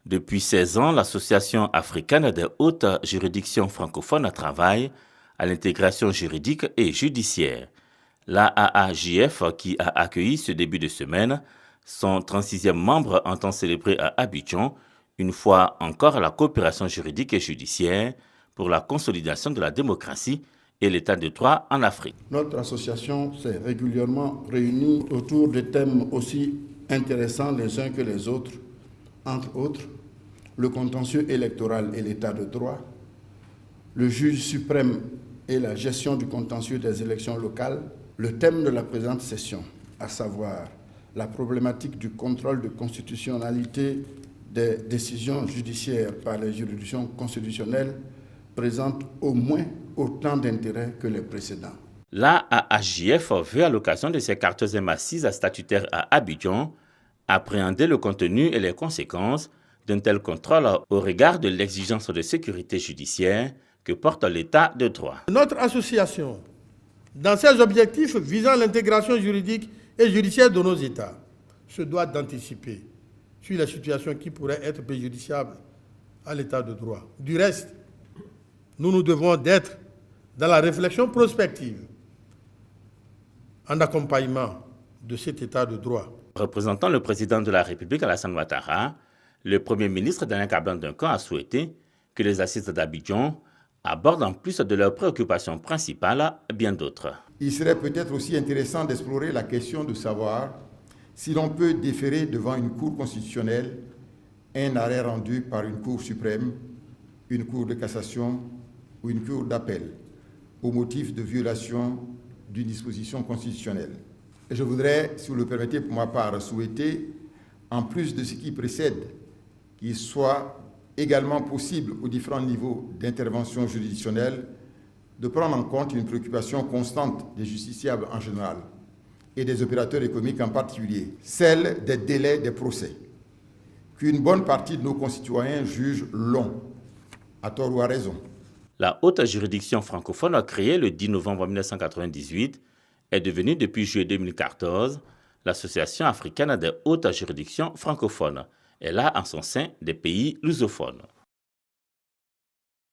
Depuis 16 ans, l'Association africaine des hautes juridictions francophones travaille à l'intégration juridique et judiciaire. L'AAJF, qui a accueilli ce début de semaine, son 36e membre entend célébrer à Abidjan, une fois encore, la coopération juridique et judiciaire pour la consolidation de la démocratie et l'état de droit en Afrique. Notre association s'est régulièrement réunie autour de thèmes aussi intéressants les uns que les autres, entre autres, le contentieux électoral et l'état de droit, le juge suprême et la gestion du contentieux des élections locales, le thème de la présente session, à savoir la problématique du contrôle de constitutionnalité des décisions judiciaires par les juridictions constitutionnelles, présente au moins autant d'intérêt que les précédents. L'AAJF veut, à l'occasion de ses 14e assises statutaires à Abidjan, appréhender le contenu et les conséquences d'un tel contrôle au regard de l'exigence de sécurité judiciaire que porte l'état de droit. Notre association, dans ses objectifs visant l'intégration juridique et judiciaire de nos États, se doit d'anticiper sur les situations qui pourraient être préjudiciables à l'état de droit. Du reste, nous nous devons d'être dans la réflexion prospective en accompagnement de cet état de droit. Représentant le président de la République, Alassane Ouattara, le Premier ministre Alain Kablan-Duncan a souhaité que les assises d'Abidjan abordent en plus de leurs préoccupations principales bien d'autres. Il serait peut-être aussi intéressant d'explorer la question de savoir si l'on peut déférer devant une cour constitutionnelle un arrêt rendu par une cour suprême, une cour de cassation ou une cour d'appel au motif de violation d'une disposition constitutionnelle. Et je voudrais, si vous le permettez pour ma part, souhaiter, en plus de ce qui précède, qu'il soit également possible aux différents niveaux d'intervention juridictionnelle de prendre en compte une préoccupation constante des justiciables en général et des opérateurs économiques en particulier, celle des délais des procès, qu'une bonne partie de nos concitoyens jugent longs, à tort ou à raison. La haute juridiction francophone, créée le 10 novembre 1998, est devenue depuis juillet 2014 l'Association africaine des hautes juridictions francophones. Elle a en son sein des pays lusophones.